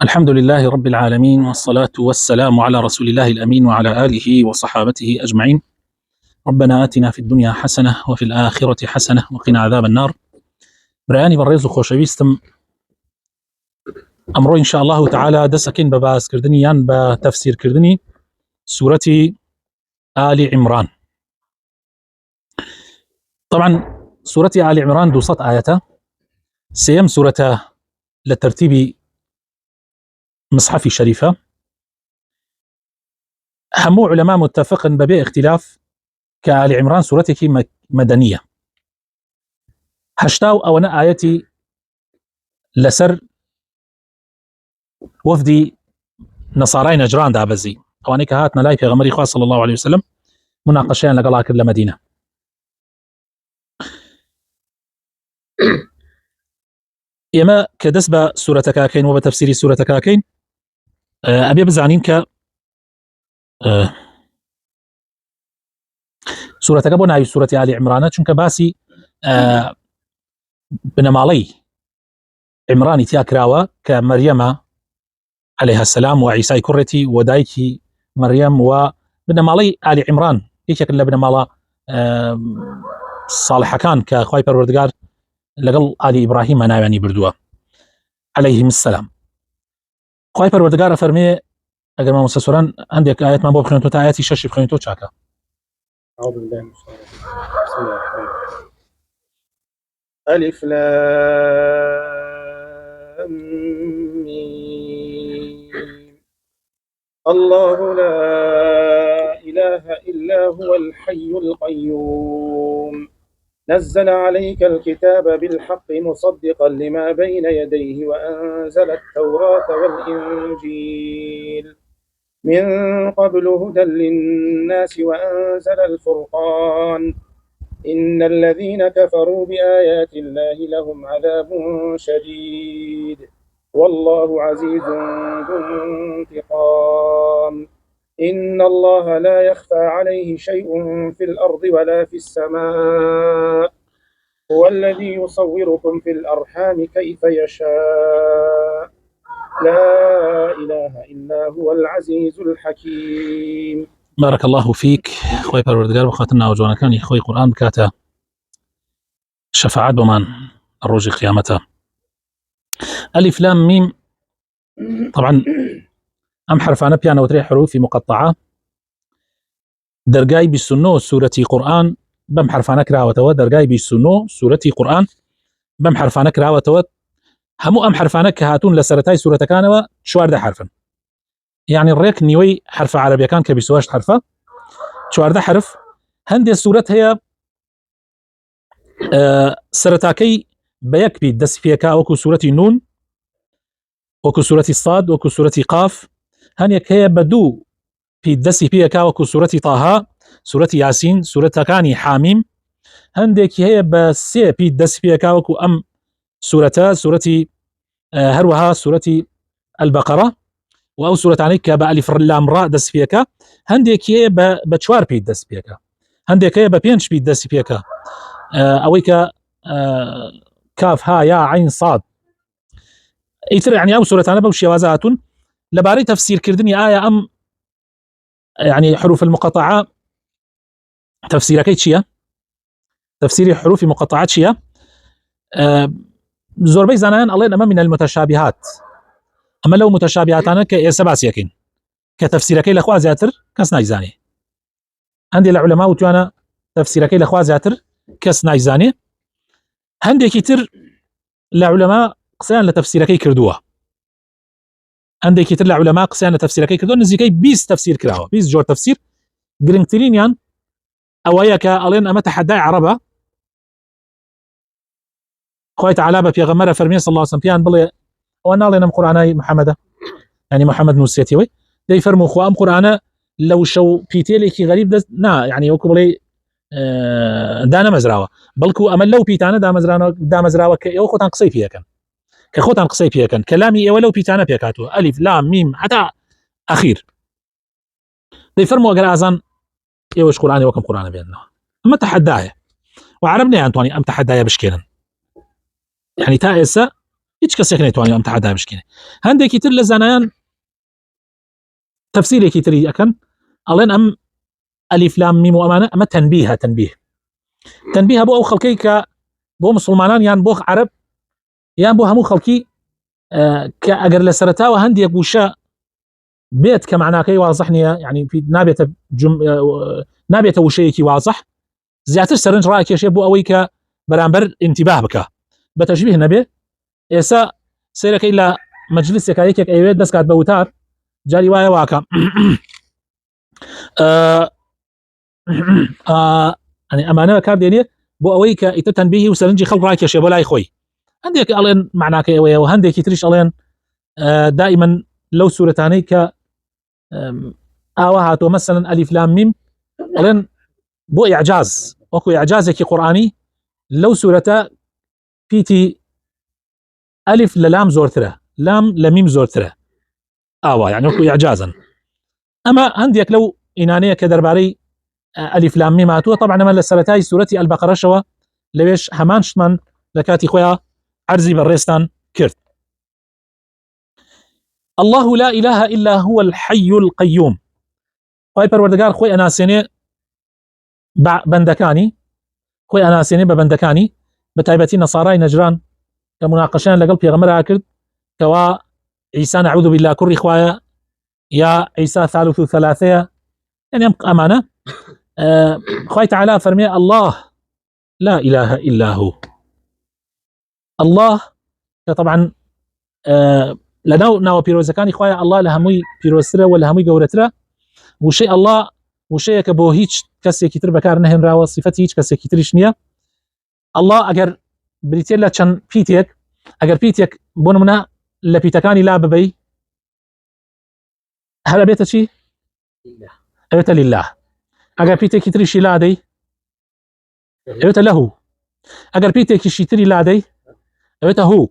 الحمد لله رب العالمين، والصلاة والسلام على رسول الله الأمين وعلى آله وصحابته أجمعين. ربنا آتنا في الدنيا حسنة وفي الآخرة حسنة وقنا عذاب النار. برایانی بەڕێز و خۆشەویستم، ئەمڕۆ إن شاء الله تعالى دەسەکەین بە باسکردنی یان بە تەفسیرکردنی سورەتی آل عمران. طبعا سورەتی آل عمران 200 آية، سێەم سورەتە لە تەرتیبی مصحفی شەریفە. هەموو علەما متفقن بەبێ اختلاف کە آل عمران سورەتێکی مەدەنیە. 80 ئەوەنە ئاەتی لەسەر وەفدی نەسارای نەجران دابەزی، ئەوانەی کە هاتنە لای پێغەمبەری خوا صلی الله عليه وسلم مناقەشەیان لەگەڵا کرد لە مەدینە. ئێمە کە دەست بە سورەتەکەکەین و بە تەفسیری سورەتەکەکەین، ئەبێ بزانین کە سورەتەکە بۆ ناوی سورەتی آل عمرانە چونکە باسی بنەماڵەی عمرانی تیا کراوە کە مەریەمە عليها السلام و عیسای کوڕێتی و دایکی مەریەم و بنەماڵەی آل عمران یەکێک لە بنەماڵە ساڵحەکان کە خوای پەروەردگار لەگەڵ ئالی ئیبراهیم ناویانی بردووە عليهم السلام. خوای پەروەردگار ئەفەرمێ ئەگەر مامۆستا سۆران هەندێک ئاەتمان بۆ بخوێنێتەوە تا ئاەتی 6 بخوێنێتەوە چاکە. أعوذ بالله من الشيطان الرجيم. ألف لام ميم. الله لا إله إلا هو الحي القيوم نزل عليك الكتاب بالحق مصدقا لما بين يديه وأنزل التوراة والإنجيل من قبل هدى للناس وأنزل الفرقان إن الذين كفروا بآيات الله لهم عذاب شديد والله عزيز ذو انتقام إن الله لا يخفى عليه شيء في الأرض ولا في السماء هو الذي يصوركم في الأرحام كيف يشاء لا إله إلا هو العزيز الحكيم. بارك الله فيك. خوي پەروەردگار بخاتنا وجوانەکانی خۆی قورآن بکاتە شەفاعەت بۆمان ڕۆژی قیامەتە. ألف لام ميم. طبعا ئەم حرفانە پیانەوترێ حروفی مقطعە. دەرگای 29 سورەتی قورآن بەم حرفانە کراوەتەوە. دەرگای 29 سورەتی قورآن بەم حرفانە کراوەتەوە. هەموو ئەم حرفانە کە هاتوون لە سەرەتای سورەتەکانەوە 14 حرفن، یعنی ڕێک نیوەی حرفە عەرەبیەکان کە 28 حرفە 14 حرف. هەندێک سورەت هەیە سەرەتاکەی بە یەک بیت دەستی پێکا، وەکو سورەتی نون، وەکو سورەتی ساد، وەکو سورەتی قاف. هەندێک هەیە بە دوو پیت دەستی پێکا، وەکو سورەتی تاها، سورەتی یاسین، سورەتەکانی حامیم. هەندێکی هەیە بە سێ پیت دەستی پێکا، وەکو ئەم سورەتە، سورەتی هەروەها سورەتی البەقەرە و ئەو سورەتانەی کە بە ئەلیف لام ڕا دەست پێکا. هەندێکی هەیە بە 4 پیت دەست پێکا، هەندێک هەیە بە 5 پیت دەستی پێکا، ئەوەی کە کاف ها یا عین صاد. ئیتر یعنی ئەو سورەتانە بەو شێوازە هاتوون. لەبارەی تەفسیرکردنی ئایا ئەم یعنی حروف المقطعە تەفسیرەکەی چییە؟ تەفسیری حروفی مقطعە چییە؟ زۆربەی زانایان ئەڵێن ئەمە من المتشابهات، ئەمە لەو متشابهاتانە کە ئێستا باسیەکەین کە تەفسیرەکەی لەخوا زیاتر کەس نایزانێ. هەندێک لە عولەما وتوانە تەفسیرەکەی لەخوا زیاتر کەس نایزانێ. هەندێکی تر لە عولەما قسەیان لە تەفسیرەکەی کردووە. هەندێکی تر لە عولەما قسەیان لە تەفسیرەکەی کردووە. نزیکەی 20 تەفسیر کراوە، 20 جۆر تەفسیر. گرنگترینیان ئەوەیە کە ئەڵێن ئەمە تەحەدای عەرەبە. خوای تەعالا بە پێغەمبەرە فەرمێ صلی الله علیه وسلم پیان بڵێ ئەوە ناڵێن ئەم قورئانەی محەممەدە، یعنی محەممەد نووسێتیەوەی دەی فەرموو خوا ئەم قورئانە لەو شەو پیتێلێکی غەریب دەست نا، یعنی وەکو بڵێ دانەمەزراوە، بەڵکو ئەمە لەو پیتانە دامەزراوە کە ئێوە خۆتان قسەی پێەکەن، کە خۆتان قسەی پێەکەن. کەلامی ئێوە لەو پیتانە پێکاتوە، ئەلیف لام میم حتا ئەخیر. دەی فەرموو ئەگەر ئازان ئێوەش قورئانی وەکم قورئانە بێننەوە. ئەمە تەحەدایە و عەرەب نەیانتوانی ئەم تەحەدایە بشکێنن. يعني تا ئێستا هیچ کەسێک نەیتوانێت ئەم تەحەدا بشکێنێ. هەندێکی تر لە زانایان تەفسیرێکی تری ئەکەن، ئەڵێن ئەم ئەلیف لام میم و ئەمانە ئەمە تەنبیه بۆ ئەو خەڵکەی کە بۆ مسلمانان یان بۆ عەرەب یان بۆ هەموو خەڵکی کە ئەگەر لە سەرەتاوە هەندێک وشە بێت کە معناکەی واضح نییە، یعنی نابێتە وشەیەکی واضح، زیاتر سەرنج ڕاکێشێ بۆ ئەوەی کە بەرامبەر انتباه بکە بە تەشبیه نەبێ. ئێستا سیرەکەی لە مەجلیسێکا یەکێک ئەوێت دەستکات بە وتار، جاری وایە واکە ئەمانە کار دێنێ بۆ ئەوەی کە ئیتر تەنبیهی و سەرنجی خەڵک ڕاکێشێ بۆ لای خۆی. هەندێک ئەڵێن معناکەی ئەوەیە و هەندێکی تریش ئەڵێن دائما لەو سوورەتانەی کە ئاوا هاتۆ مەسەلەن ئەلیف لام میم ئەڵێن بۆ ئیعجاز، وەکو ئیعجازێکی قورئانی لەو سوورەتە پیتی ئەلیف لە لام زۆرترە، لام لە میم زۆرترە، ئاوا یعنی وەکو ئیعجازن. ئەمە هەندێک لەو ئینانەیە کە دەربارەی ئەلیف لام میم هاتووە. طبعا ئەمە لە سەرەتای سوورەتی ئەلبەقەرەشەوە، لەوێش هەمان شتمان لە کاتی خۆیان عەرزی بەڕێستان کرد. الله لا إله إلا هو الحي القيوم. خوای پەروەردگار خۆی ئەناسێنێ بەندەکانی، خۆی ئەناسێنێ بە بەندەکانی، بە تایبەتی نەسارای نەجران کە مناقەشیان لەگەڵ پێغەمبەرا کرد کەوا عیسا نەعوذ بالله کوڕی خوایە یا عیسا ثالث ثلاثەیە، یعنی ئەمانە خوای تعالی فەرمێ الله لا إله إلا هو. الله کە طبعا لەناو ناوە پیرۆزەکانی خوایە الله لە هەمووی پیرۆزترە و لە هەمووی گەورەترە. وشەی الله وشەیە کە بۆ هیچ کەسێکی تر بەکار نەهێنراوە، صفەتی هیچ کەسێکی تریش نییە. الله ئەگەر بریتێ لە چەند پیتێک، ئەگەر پیتێک بۆ نمونە لە پیتەکانی لا ببەی هەر ئەبێتە چی؟ ئەبێتە لله. ئەگەر پیتێکی تریشی لادەی ئەبێتە لەهو. ئەگەر پیتێکیشی تری لادەی ئەبێتە هو.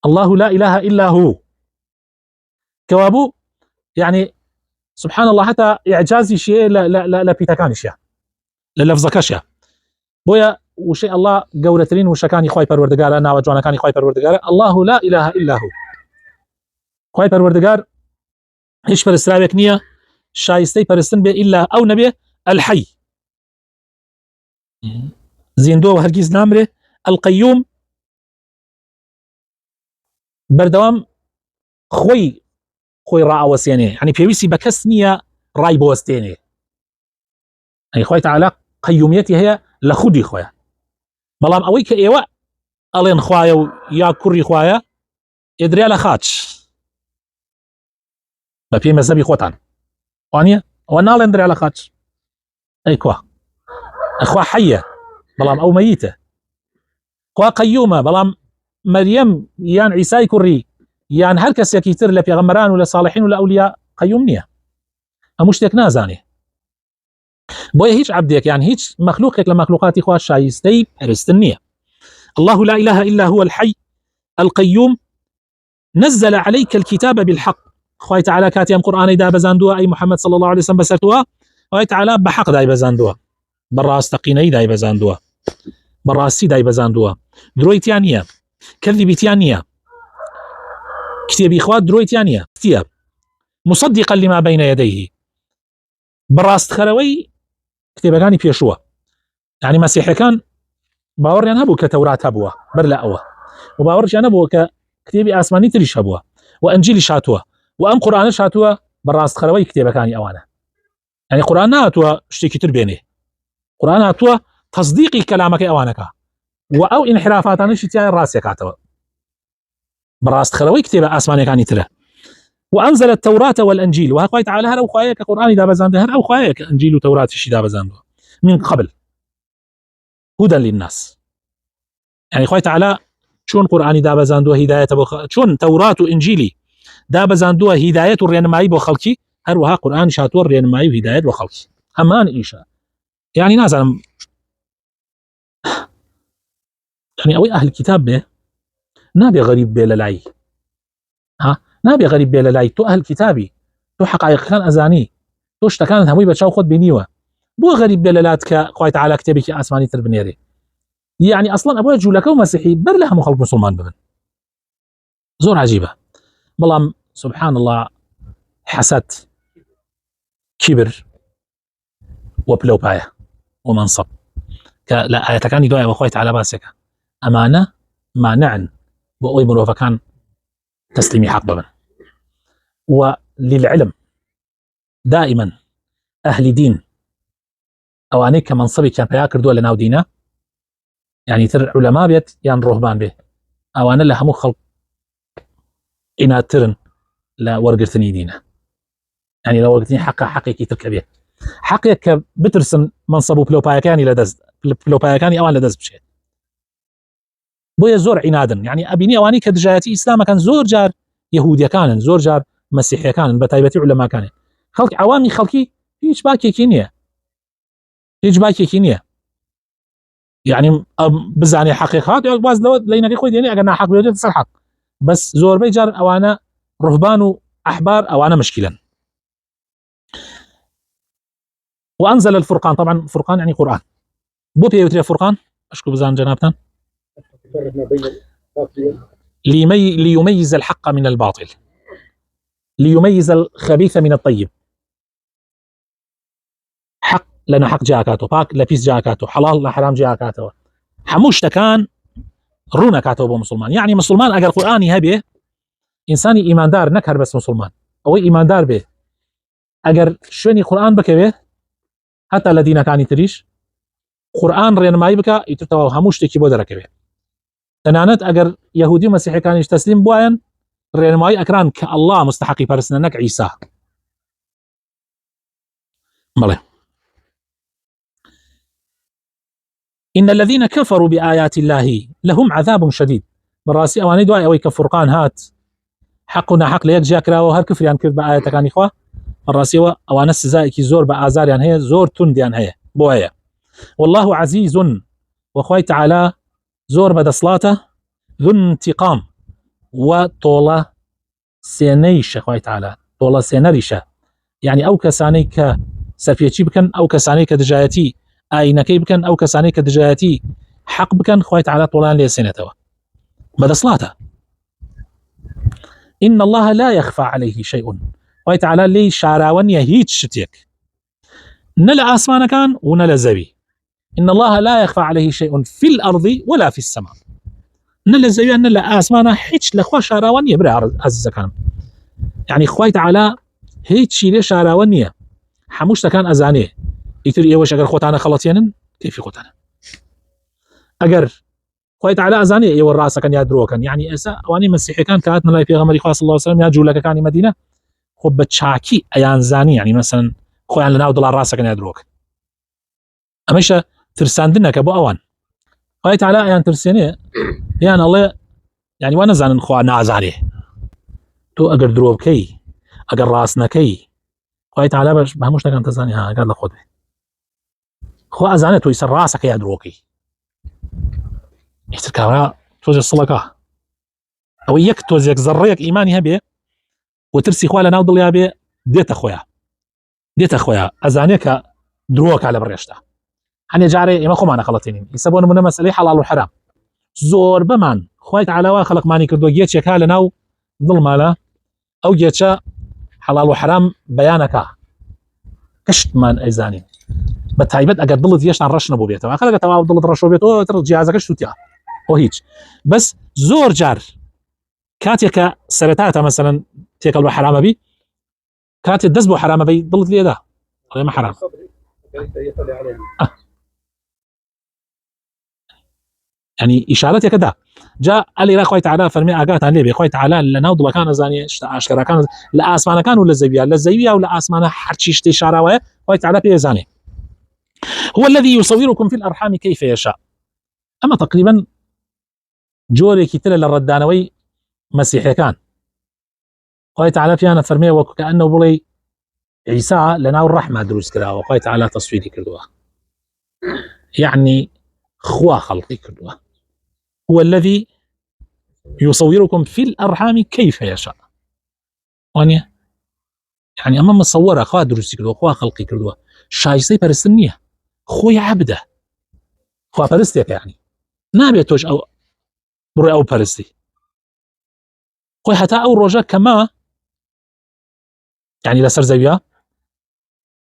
الله لا إله إلا هو. كوابو يعني سبحان الله حتى إعجازي شيء لا بيتكانشيا للفظكشيا بويا وشيء الله قورترين وشكاني خواي پروردگار انا وجوانا كاني خواي پروردگار الله لا إله إلا هو. خواي پروردگار هیچ پرستراوێک نییە شایستەی پەرستن بێ إلا ئەو نەبێ الحي زیندۆ و هەرگیز نامرێ، القيوم بەردەوام خۆی ڕائەوەسێنێ، يعني پێویستی بە کەس نییە ڕای بوەستێنێ. ئەی خوای تعالی قەیومیەتی هەیە لە خودی خۆیە. بەڵام ئەوەی کە ئێوە ئەڵێن خوایە و یا کوڕی خوایە ئێدریا لە خاچ بە پێی مەزهەبی خۆتان وانە ئەوە ناڵێن دریا لە خاچ. ئەی کوا ئەخوا حەیە بەڵام ئەو مەیتە، خوا قەیومە بەڵام مەریەم یان عیسای کوڕی یان هەر کەسێکی تر لە پێغەمبەران و لە صالحین و لە ئەولیا قەیوم نییە، هەموو شتێک نازانێ. بۆیە هیچ عەبدێک یان هیچ مەخلوقێک لە مەخلوقاتی خوا شایستەی پەرستن نییە. الله لا إله إلا هو الحي القيوم نزل عليك الكتاب بالحق. خوای تعالی کاتی ئەم قورئانەی دابەزاندووە ئەی محەممەد صلی الله عليه وسلم بەسەرتووە، خوای تعالی بەحەق دایبەزاندووە، بەڕاستەقینەی دایبەزاندووە، بەڕاستی دایبەزاندووە، درۆیتیان نییە، کەذیبیتیان نییە، کتێبی خوا درۆیتیان نییە، کتێب مصدقا لما بين يديه، بەڕاستخەرەوەی کتێبەکانی پێشووە. یعنی مەسیحەکان باوەڕیان هەبوو کە تەورات هەبووە بەر لە ئەوە، و باوەڕیان نەبووە کە کتێبی ئاسمانی تریش هەبووە و ئەنجیلیش هاتووە و ئەم قورئانەش هاتووە بەڕاستخەرەوەی کتێبەکانی ئەوانە. یعنی قورئان نهاتووە شتێکی تر بێنێ، قورئان هاتووە تەصدیقی کەلامەکەی ئەوانەکە و ئەو ئینحرافاتانەشی تیایە ڕاستێکاتەوە، بەڕاستخەرەوەی کتێبە ئاسمانیەکانی ترە. وأنزل التوراة والأنجيل، وهاي تعالى هر أو خوايك قرآني دابزاند هر أو خوايك أنجيل وتوراة شي دابزاند من قبل هدى للناس. يعني خواي تعالى شون قرآني دابزاند وهداية شون توراة وإنجيلي دابزاند وهداية الرينماي بخلقي هر وها قرآن شاتور الرينماي وهداية بخلقي همان إيشا. يعني ناس يعني أوي أهل الكتاب به نابي غريب به للاي، ها نابي غريب بێ لە لای تۆ ئەهل کتابی، تۆ حقایقەکان ئەزانی، تۆ شتەکانت هەمووی بە چاو خۆت بینیوە، بۆ غەریب بێ لە لات کە خوای تعالی کتێبێکی ئاسمانی تر بنێرێ. يعني اصلا ابوي جولك ومسيحي بر لها مخلط مسلمان ببن زور عجيبه بلام سبحان الله حسد كبر وبلوبايا ومنصب لا آياتكان دعاء وخويت على باسك أمانة مانعا بأوي مروفكان تسليمي حق ببن وللعلم دائما أهل دين أواني كمنصبي كان بياكر دول لناو دينا يعني تر علماء بيت يان رهبان به أوانا لها مخلق إنا ترن لا ورقرتني دينا يعني لو ورقرتني حقيقي تركبيه حقيقة بترسم منصبه بلوبايكاني لدز بلوبايكاني أوان لدز بشيء بويا زور عنادا يعني أبيني أواني كدجايتي إسلام كان زور جار يهوديا كان زور جار مسيحيا كان بتايبتي علماء كان خلق عوامي خلقي هيج باكي كينيا هيج باكي كينيا يعني بزاني حقيقات باز لو لينا خوي ديني اجنا حق بيوجد صح بس زور بيجار أوانا رهبان وأحبار أوانا مشكلا وأنزل الفرقان طبعا فرقان يعني قرآن بو بيوتري فرقان أشكو بزان جنابتان ليميز الحق من الباطل ليميز الخبيث من الطيب حق لنا حق جاكاتو باك لبيس جاكاتو حلال لحرام جاكاتو حموش تكان رونا كاتو ابو مسلمان يعني مسلمان اگر قرآني هبه انساني ايمان دار نكر بس مسلمان او ايمان دار به اگر شوني قرآن بكبه حتى الذين كان تريش قرآن رين ما يبكى يترتوا هموش تكي بو دركبه تنانت اگر يهودي مسيحي كان تسليم بوين رين ماي اكران كالله مستحقي برسننك عيسى ماله إن الذين كفروا بآيات الله لهم عذاب شديد براسي أواني دعاء أوي كفرقان هات حقنا حق ليك جاكرا وهر كفر يعني كرد بآياتك عن إخوة براسي أوانا السزائكي زور بآزار يعني هي زور تند يعني هي بوهي والله عزيز وخوي تعالى زور بدا صلاته ذو انتقام وطولة سينيش خوي تعالى طولة سينريشة يعني أو كسانيك سرفيتشي بكن أو كسانيك دجايتي ئاینەکەی بکەن ئەو کەسانەی کە دژایەتی حەق بکەن خوای تعالی تۆڵان لێسێنێتەوە بەدەسڵاتە إن الله لا يخفى عليه شيء خوای تعالی لێی شاراوە نییە هیچ شتێک نە لە ئاسمانەکان و نە لە زەوی إن الله لا يخفى عليه شيء في الأرض ولا في السماء نە لە زەویە نە لە ئاسمانە هیچ لەخوا شاراوە نییە برا عەزیزەکانم يعني خوای تعالی هیچی لێ شاراوە نییە هەموو شتەکان ئەزانێ ئیتر ئێوەش ئەگەر خۆتانە خەڵەتێنن کەیفی خۆتانە ئەگەر خوای تعالی ئەزانێ ئێوە ڕاستەکەن یا درۆکەن يعني ئێستا ئەوانەی مەسیحیەکان کە هاتنە لای پێغەمبەری خوا صلی الله علیه و سلم یا جوولەکەکانی مەدینە خۆ بە چاکی ئەیان زانی يعني مثلا خۆیان لەناو دڵا ڕاستەکەن یا درۆکن ئەمەشە ترساندنەکە بۆ ئەوان خوای تعالی ئەیان ترسێنێ یان ئەڵێ يعني وا نەزانن خوا نازانێ تۆ ئەگەر درۆ بکەی ئەگەر ڕاست نەکەی خوای تعالی بە هەموو شتەکان دەزانێ ها ئەگەر لە خۆت بێ خو ئەزانێت تۆی سەر ڕاستەکە یا درۆکەی ئیتر کابرا تۆزێک سڵەکە ئەوە یەک تۆزێک زەڕەیەک ئیمانی هەبێ و ترسی خوا لەناو دڵیا بێ دێتە خۆیان ئەزانێ کە درۆکە لە بڕێشتا هەنێ جارێ ئێمە خۆمانە خەڵەتێنین ئیستا بۆ نمونە مەسئلەی حەڵاڵ و حرام زۆر بەمان خوای تعالی وا خەڵقمانی کردووە گێچێکا لەناو دڵمانە ئەو گێچە حەڵاڵ و حرام بەیانەکە کەشتمان ئەیزانین بە تایبەت ئەگەر دڵت هێشتا ڕەش نەبوو بێتەوە ئەگەر تەواو دڵت ڕەشۆ بێت ئەوتر جیازەکەش سووتیا ئەو هیچ بەس زۆر جار کاتێکە سەرەتاتە مەسەلەن تێکەڵ بە حرامە بی کاتێک دەست بۆ حرامە بی دڵت لێدا ئەڵێ مە حرام يعني إشارتك كذا جاء علي خوي تعالى فرمي أجات عليه بخوي تعالى لنا وضل كان زاني أشكر كان لأسمانه كان ولا الزبيا ولا أسمانه حرشي إشارة ويا خوي تعالى بيزاني هو الذي يصوركم في الأرحام كيف يشاء أما تقريبا جوري كتير للردانوي مسيحي كان خوي تعالى فينا فرمي وكأنه بولي عيسى لنا الرحمة دروس كذا وخوي تعالى تصويري كذا يعني خوا خلقي كذا هو الذي يصوركم في الأرحام كيف يشاء وانيا يعني أما مصورة خوا دروسي كردوا خوا خلقي كردوا شايسي برستنية خوي عبده خوا برستيك يعني نابێت تۆش ئەو بڕێ ئەو پەرستی خۆی هەتا ئەو ڕۆژە کەما یعنی لەسەر زەویە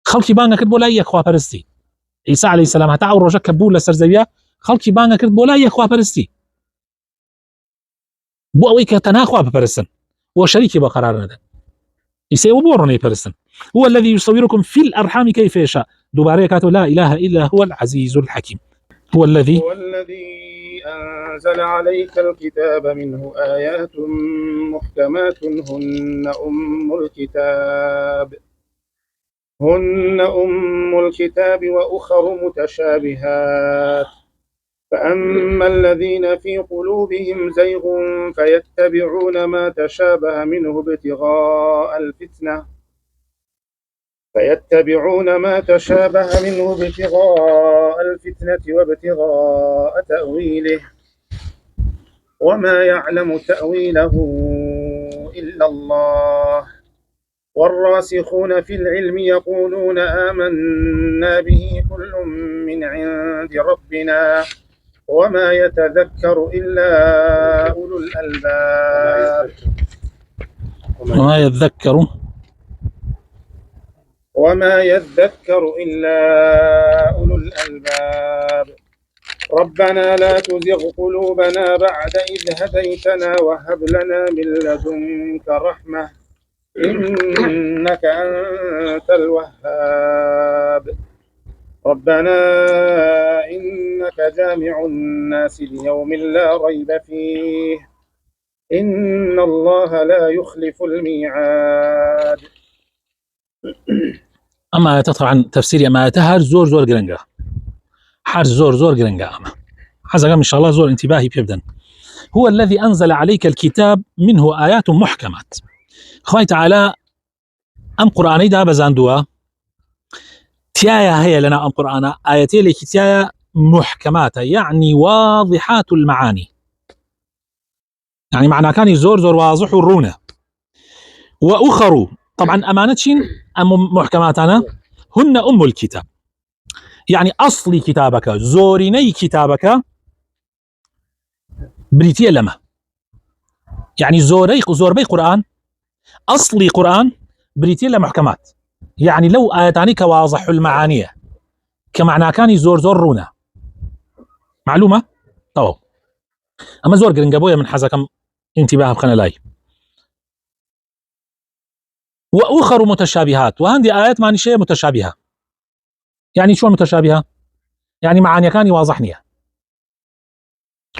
خەڵکی بانگە کرد بۆ لای یەکخواپەرستی عیسی عەلەیهی سەلام هەتا ئەو ڕۆژە کە بوو لەسەر زەویە خەڵکی بانگە کرد بۆ لای یەکخواپەرستی بۆ ئەوەی کە تەنها خوا بپەرستن بۆ شەریکی بە قەرار نەدەن ئیسا بۆ ڕۆنەی پەرستن هو الذي يصوركم في الأرحام كيف يشاء دوباره كاتو لا إله إلا هو العزيز الحكيم هو الذي أنزل عليك الكتاب منه آيات محكمات هن أم الكتاب وأخر متشابهات فأما الذين في قلوبهم زيغ فيتبعون ما تشابه منه ابتغاء الفتنة وابتغاء تأويله وما يعلم تأويله إلا الله والراسخون في العلم يقولون آمنا به كل من عند ربنا وما يتذكر إلا أولو الألباب وما يذكر إلا أولو الألباب ربنا لا تزغ قلوبنا بعد إذ هديتنا وهب لنا من لدنك رحمة إنك أنت الوهاب ربنا إنك جامع الناس ليوم لا ريب فيه إن الله لا يخلف الميعاد. أما طبعا تفسير ما تهر زور جرنجا حر زور جرنجا أما حزق إن شاء الله زور انتباهي بيبدأ هو الذي أنزل عليك الكتاب منه آيات محكمات خوي تعالى أم قرآني دا بزاندوا تيايا هي لنا أم قرآن آياتي لك تيايا محكمات يعني واضحات المعاني يعني معنى كان زور واضح الرونة وأخر طبعا أمانتشين أم محكماتنا هن أم الكتاب يعني أصل كتابك زوريني كتابك بريتيا لما يعني زوربي قرآن أصلي قرآن بريتيا لمحكمات يعني لو آياتاني كواضح المعاني كمعنى كان زور رونة معلومة طبعا أما زور قرنقبوية من حزكم انتباه بخنا لاي وأخر متشابهات وهندي آيات معني شيء متشابهة يعني شو متشابهة يعني معاني كان واضحنية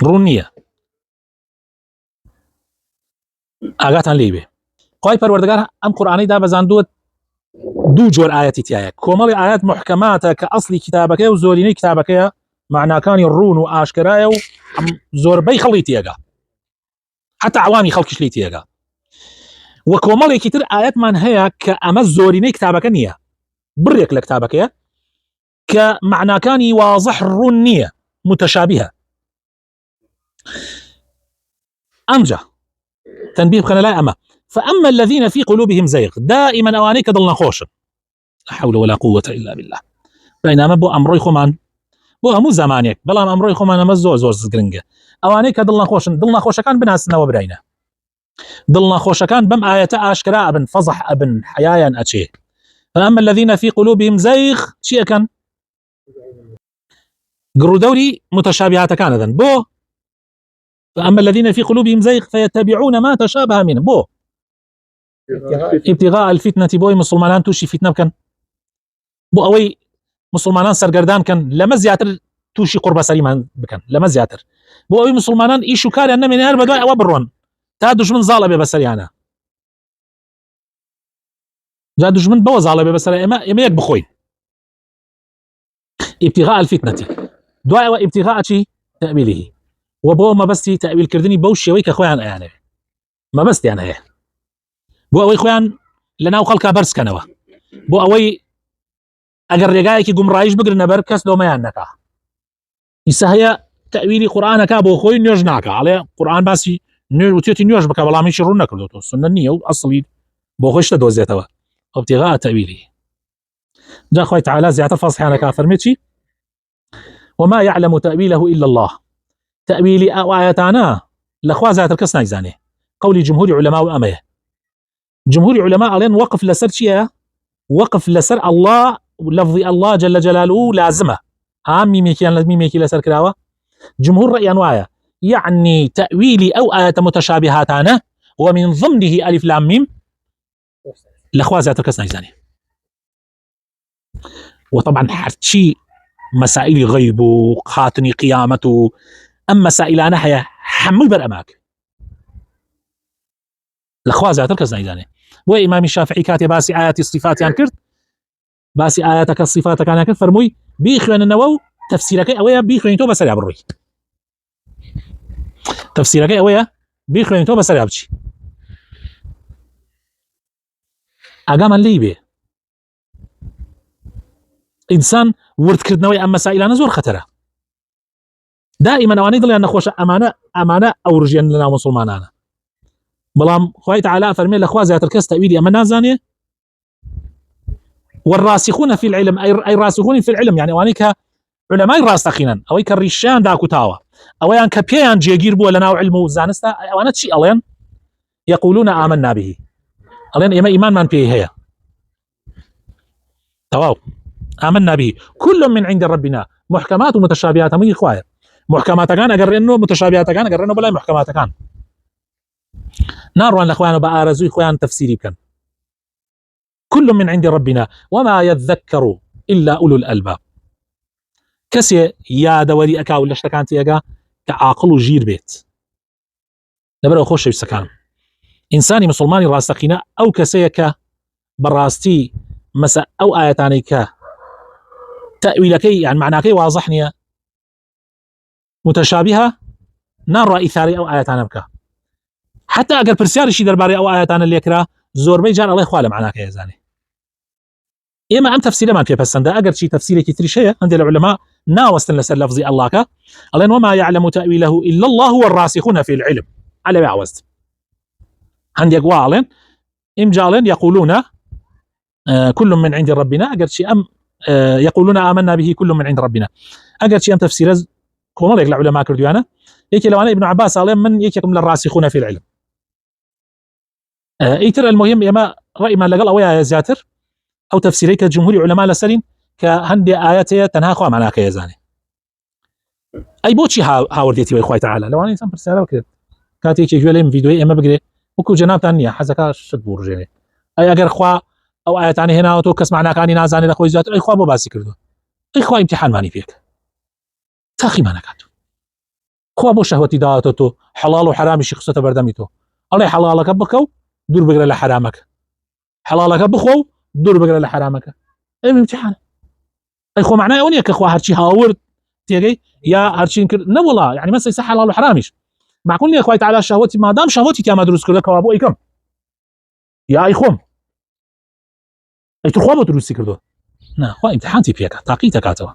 رونية آغاتان ليبه قوي پروردگار ام قرآني دا بزاندو دو جور آياتي تيايا كومالي آيات محكمات كأصلي كتابك وزوريني كتابك معنى كان الرون وآشكرايا زور بي خليتياغا حتى عوامي خلقش ليتياغا وكومالي كتير آيات من هي كأما زوريني كتابك نية بريك لكتابك كمعنى كان واضح الرونية متشابهة أمجا تنبيه بخنا لا أما فأما الذين في قلوبهم زيغ دائما أوانيك ضلنا خوشا لا حول ولا قوة إلا بالله بينما بو أمروي خمان بو همو زمانيك بلا أمروي خمان أما زور زقرنجة أوانيك ضلنا خوشا كان بناسنا وبرينا ضلنا خوشا كان بم آية آشكراء ابن فضح ابن حيايا أتشيه فأما الذين في قلوبهم زيغ شيء كان قروا دوري متشابهات كان ذن بو فأما الذين في قلوبهم زيغ فيتبعون ما تشابه منه بو ابتغاء الفتنة بوي مسلمان توشي فتنة كان بو أوي مسلمان سرگردان كان لما زياتر توشي قربة سليمان بكن لما زياتر بو أوي مسلمان إيشو كاري أن من هرب دواء وبرون تادوش من ظالة ببسريانا جادوش من بو ظالة ببسريانا إما يك بخوين ابتغاء الفتنة دواء وابتغاء شي تأويله وبو ما بس تأويل كردني بوشي ويك أخوان يعني ما بس يعني هي بو أوي خوان لنا وخلقا برس كانوا بو أوي أجر رجايك يقوم رايش بقرنا بركس لو ما يعنكا إسا هي تأويل قرآنك أبو خوي نيوجناك على قرآن باسي وتيتي نيوج بك بلا من شرنا كردوتو سنة نيو أصلي بو خويش تدوزيتوا ابتغاء تأويله جاء خوي تعالى زيادة فصحي أنا كافر ميتشي وما يعلم تأويله إلا الله تأويلي أو آياتانا لخوا زاتر كس نايزاني قولي جمهور علماء وأميه جمهور علماء ألين وقف لسر شيء وقف لسر الله لفظي الله جل جلاله لازمه ميميكي لسر كراوة جمهور رأي أنوايا يعني تأويلي أو آيات متشابهاتانا ومن ضمنه ألف لام ميم لخوا زاتر كس نايزاني وطبعا حرشي مسائل غيب وخاتني قيامته أما مسائل أنا هي حمل برأماك لخوا زاتر كس نايزاني وإمام الشافعي كاتب باسي آيات الصفات ينكرت باسي آياتك الصفات كان ينكرت فرموي بيخوان النوو تفسيرك أويا بيخوان تو بسرع بروي تفسيرك أويا بيخوان تو بسرع بشي أقام الليبي إنسان ورد كردنوي أما مسائل زور خطرة دائما أواني ضل نخوش أمانة أو رجيان لنا مسلمانانا بلام خوي تعالى فرمي لأخوة زيادة الكس تأويلي أما نازانية والراسخون في العلم أي راسخون في العلم يعني أوانيك علماء راسخين أويك الرشان داكو تاوى أويان كبيان جيجير بو لنا علم زانستا أوانات شيء ألين يقولون آمنا به ألين إما إيمان من فيه هي تواو آمنا به كل من عند ربنا محكمات ومتشابهات مي إخوائي محكمات كان أقر إنه متشابهات كان أقر إنه بلا محكمات كان ناروان الأخوان بآرزو إخوان تفسيري كان كل من عند ربنا وما يذكر إلا أولو الألباب كسي يا دوري أكا ولا اشتكانت يقا كعاقل وجير بيت لبرا خوش يسكان إنساني مسلماني راسخينا أو كسيك براستي مسا أو آياتاني كا تأويلكي يعني معناكي واضحني متشابهة نار إثاري أو آياتانا بكا حتى أقل برسياري شي درباري أو آياتانا اللي يكرا زور بيجان الله يخوالي معناك يا زاني إما أم تفسير ما في بسندا أقل شي تفسيري كتري شيء عند العلماء ناوستن لسر لفظي الله كا ألين وما يعلم تأويله إلا الله والراسخون في العلم على بعوزت عندي أقوالين إمجالين يقولون كل من عند ربنا أقل شي أم يقولون آمنا به كل من عند ربنا أقل شي أم تفسير كون لك العلماء كرديانا يكي لو أنا ابن عباس قال من يكيكم للراسخون في العلم ايتر المهم يما رأي ما لقل أويا يا زياتر أو تفسيريك جمهور علماء لسرين كهندي آياتي تنها خوا معناك يا زاني أي بوتشي هاورديتي وإخوة تعالى لو أنا إنسان برسالة وكذا كاتي يكي جوالي فيديو إما بقري وكو جناب تانية حزكا شد بورجيني أي أقر خوا أو آياتاني هنا وتوكس معناك أني نازاني لأخوي زياتر أي خوا بو باسي كردو أي خوا امتحان ماني فيك تاخي ما نكاتو خوا بو شهوتي داتو حلال وحرام شخصة بردميتو الله حلالك بكو دور بقرا لحرامك حلالك بخو دور بقرا لحرامك اي امتحان اي خو معناه اونيا كخوا هرشي هاورد تيجي يا هرشي انكر لا والله يعني ما يصح حلال وحرامش معقول يا اخوي تعالى شهوتي ما دام شهوتي كما دروس كذا كوابو ايكم يا اي خوم اي تخوا دروس كردو نا خو امتحانتي فيك طاقيتك كاتوا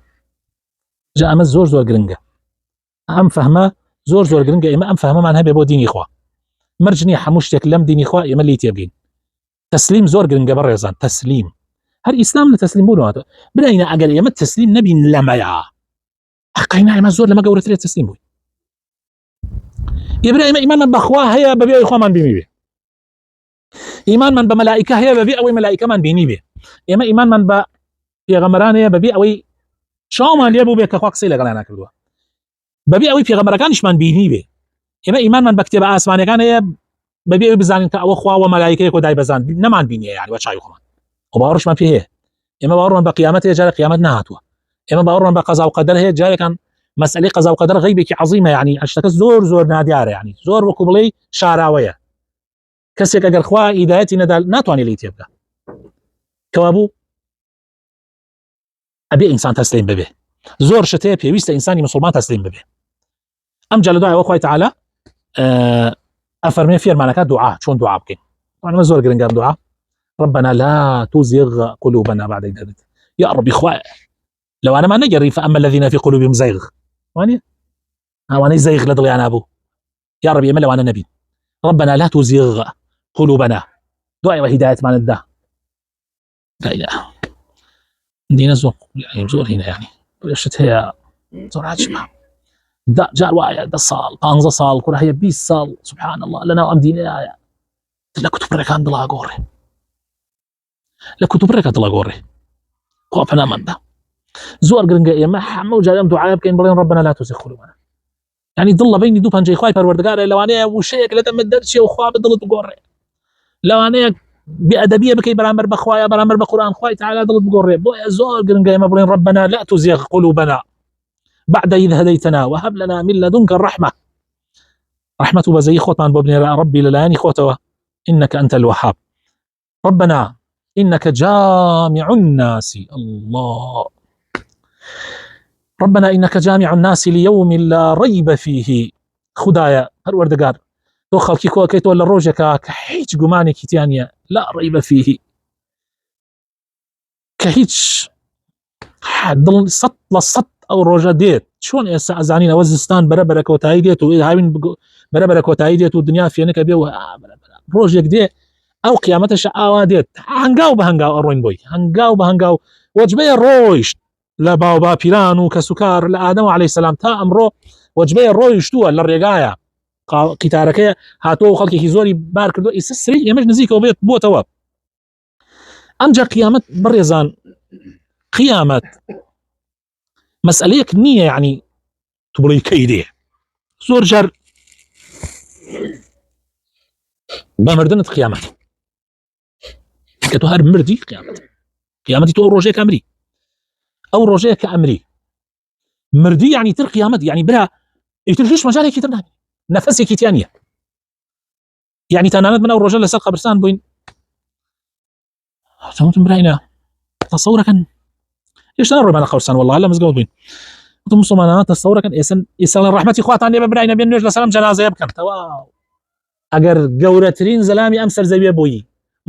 جاء مز زور قرنقه ام فهمه زور قرنقه اما ام فهمه معناها بيبو ديني اخوا مرجني حموشتك لم ديني اخوا يما اللي تيبين تسليم زور قرنقه بريزان تسليم هل الاسلام لتسليم بولو بدأنا اقل يما التسليم نبي لما يا حقينا ما زور لما قورت لي التسليم بوي يبرا ايمان من بخواه هي ببيع اخوا من بيمي بي ايمان من بملائكه هي ببيع او ملائكه من بيني بي اما ايمان من ب في غمران هي ببيع او شو ما ليبو بك اخوا قصيله قالنا كردوا ببيع او في غمركانش من بيني بي اما ايمان من بكتب اسماني كان هي ببيع بزان او اخوا وملائكه كو داي بزان نمان بيني يعني وشاي خمان وبارش ما فيه اما بارون بقيامته جاري قيامتنا هاتوا اما بارون بقضاء وقدر هي جاري كان مسألة قضاء وقدر غيبك عظيمة يعني اشتكى زور ناديار يعني زور وكبلي شاراوية كسيك اگر خوا هدايتي ندال ناتواني ليت يبقى كوابو ابي انسان تسليم ببه زور شتي بيويست انساني مسلمان تسليم ببه ام جل دعاء اخوي تعالى افرمي في الملكات دعاء شلون دعاء بكين طبعا ما زور قرنقام دعاء ربنا لا تزغ قلوبنا بعد إذ هديتنا يا رب اخوي لو انا ما نجري فاما الذين في قلوبهم زيغ وانا زيغ لدغي انا ابو يا رب يا لو انا نبي ربنا لا تزغ قلوبنا دعاء وهدايه ما نده لا اله دينا زوق يعني زور هنا يعني شت هي زور عجبه جار وایە 10 ساڵ 15 ساڵ کوڕ هەیە 20 ساڵ سبحان الله لەناو ئەم دینەیە لە کوتوبڕێکان دڵاگۆڕێ لە کوتوبڕێکە دڵاگۆڕێ خوا پەناماندا زۆر گرنگە ئێمە هەموو جارێ ئەم دوعایە بکەین بڵێن ربنا لا تزغ قلوبنا يعني دڵ بینی دوو پەنجەی خوای پەروەردگارە لەوانەیە وشەیەک لە دەمت دەرچێ و خوا بە دڵت بگۆڕێ لەوانەیە بێئەدەبیە بکەی بەرامبەر بەخوایە بەرامبەر بە قورئان خوای تعالی دڵت بگۆڕێ بۆیە زۆر گرنگە ئێمە بڵێن ربنا لا تزغ قلوبنا بعد إذ هديتنا وهب لنا من لدنك الرحمة رحمة بزي خوتان بابن ربي للاني خوتوا إنك أنت الوهاب ربنا إنك جامع الناس الله ربنا إنك جامع الناس ليوم لا ريب فيه خدايا پروردگار تو خلقی کو کەیتۆ لە ڕۆژێکە کە هیچ گومانێکی تیانە لا ريب فيه کە هیچ دڵ سەد لە سەد ئەو ڕۆژە دێت چۆن ئێستا ئەزانین ئەوە زستان بەرەبەرە کۆتایی دێت و هاوین بەرەبەرە کۆتایی دێت و دنیا فێنەکە بێ و ڕۆژێک دێ ئەو قیامەتەش ئاوا دێت هەنگاو بە هەنگاو ئەڕۆین بۆی هەنگاو بە هەنگاو وەجبەیە ڕۆیشت لە باو باپیران و کەسوکار لە ئادەم عەلەیهی سەلام تا ئەمڕۆ وەجبەیە ڕۆیشتووە لە ڕێگایە قیتارەکەی هاتۆ و خەڵکێکی زۆری بار کردو ئێستا سرەی ئێمەش نزیکەوە بێت بۆتەوە ئەمجا قیامەت بڕێزان قیامەت مسألەیەک نییە یعنی تو بڵێی کەی دێ زۆر جار بە مردنت قیامەت کە تۆ هەر مردی قیامەتی تۆ ئەو ڕۆژەیە کە ئەمری ئەو ڕۆژەیە کە ئەمری مردی یعنی تر قیامەت یعنی برا ئیتر هیچ مەجالێکی تر نابێت نەفەسێکی تیان نییە یعنی تەنانەت من ئەو ڕۆژە لەسەر قەبرستان بووین تەموتم براینە تەسەورەکەن هێشتا نەڕۆیمان لە قەبرستان وەڵڵاهی لە مزگەوت بووین وتم مسلمانان تەسەورەکەن ئێستا ڕەحمەتی خواتان لێ بە براینە بێن نوێژ لەسەر ئەم جەنازەیە بکەن تەواو ئەگەر گەورەترین زەلامی ئەم سەرزەویە بووی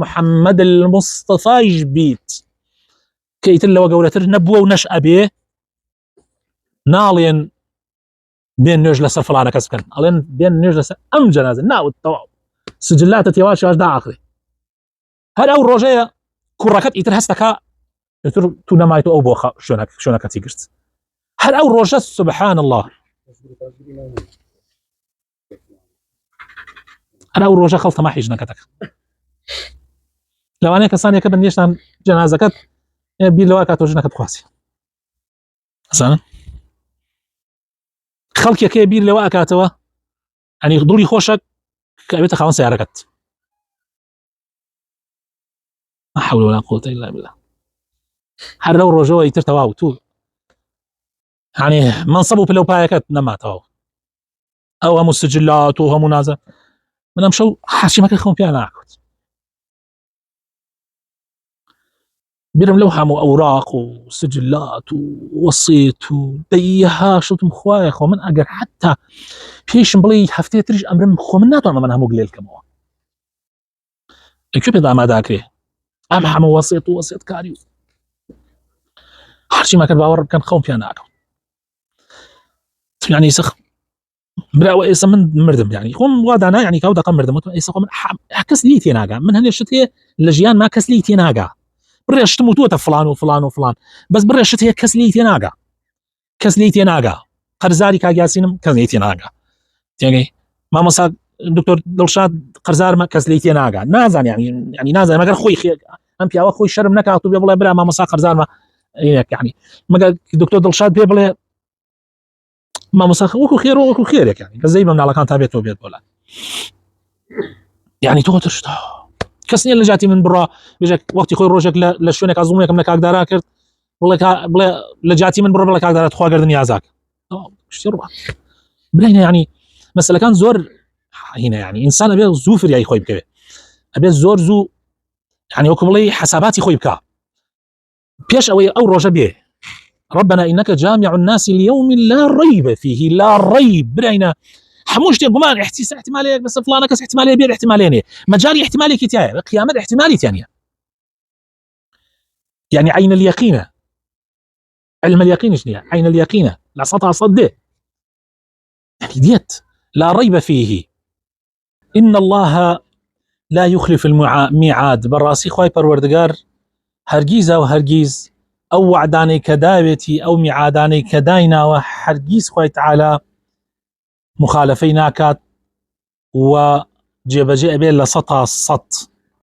محەممەد المستەفایش بیت کە ئیتر لەوە گەورەتر نەبووە و نەش ئەبێ ناڵێن بێن نوێژ لەسەر فڵانە کەس بکەن ئەڵێن بێن نوێژ لەسەر ئەم جەنازە ناوت تەواو سجلاتت هێواشیاش داعەقرێ هەر ئەو ڕۆژەیە کوڕەکەت ئیتر هەستەکە ئیتر تو نەمایتۆ ئەو بۆ شوێنەکەتی گرت هەر ئەو ڕۆژە سبحان الله هەر ئەو ڕۆژە خەڵ تەماحی ژنەکەتەکە لەوانەیە کەسانێکە بە نێشتان جەنازەکەت بیر لەوە کاتۆ ژنەکەت بخواسی ئەزانن خەڵکێکەیە بیر لەوە ئەکاتەوە ئەنی دڵی خۆشە کە ئەبێتە خاوەن سیارەکەت لا حول ولا قوة إلا بالله هەر لەو ڕۆژەوە ئیتر تەواو تو يعني منصب و پلەپایەکەت نەماتەوە ئەو هەموو سجلات و هەموو نازە من ئەم شەو حاشیمەکە خۆم پیان ناکەوت بیرم لەو هەموو ئەوراق و سجلات و وەسیت و دەیها شتم خوایە خۆ من ئەگەر حتا پێشم بڵێ هەفتەیە تریش ئەمرم خۆ من ناتوانم من هەموو گلێ بکەمەوە لەکوێ پێدا ئامادەکرێ ئەم هەموو وەسیت و وەسیتکاری و هەرچی مەکرد باوەڕ بکەن خۆم پیان ناکەوت يعني سخ براوە ئێستا من مردم يعني خۆم وا دانا يعني کاو دەقە مردم ئێستا خۆ من کەس لی تێناگا من هەندێک شت هەیە لە ژیان ما کەس لی تێناگا بڕێ شتم وتووەتە فلان و فلان و فلان بەس بڕێ شت هەیە کەس لی تێناگا کەس لی تێناگا قەرزاری کاگیاسینم کەس لی تێناگا تێگەی مامۆستا دکتۆر دڵشاد قەرزارمە کەس لی تێناگا نازان يعني نازان مەگەر خۆی ئەم پیاوە خۆی شەرم نەکات و بێ بڵێ برا مامۆستا قەرزارمە يعني مەگەر دکتۆر دڵشاد پێ بڵێ مامۆستا وەکو خێر و وەکو خێرێک يعني کە زەی بە مناڵەکان تا بێتەوە بێت بۆلات يعني تۆ ترشتا کەس نییە لە جاتی من بڕا بێژێک وەختی خۆی ڕۆژێک لە شوێنێک زوڵمێکم لە کاکدارا کرد بڵێ لە جاتی من بڕۆ بڵێ کاکدارات خواگەردن یازاک شتی ڕوا بڵێنە يعني مەسەلەکان زۆر هینە يعني ئینسان ئەبێ زوو فریایی خۆی بکەوێ ئەبێ زۆر زوو يعني وەکو بڵێ حساباتی خۆی بکە پێش ئەوەی ئەو ڕۆژە بێ ربنا إنك جامع الناس ليوم لا ريب فيه لا ريب برينا حموش تي قمان احتماليه بس فلانه كس احتماليه بين احتمالين مجال احتمالي كتايه قيامه احتمالي ثانيه يعني عين اليقين علم اليقين شنو عين اليقين لا سطع صده يعني ديت لا ريب فيه إن الله لا يخلف الميعاد براسي خوي پروردگار هرگیز او هرگیز او وعداني كداوتي او ميعاداني كداينا وهرگيز خوي تعالى مخالفەی ناکات و جێبەجێ ئەبێت لە 100 تا 100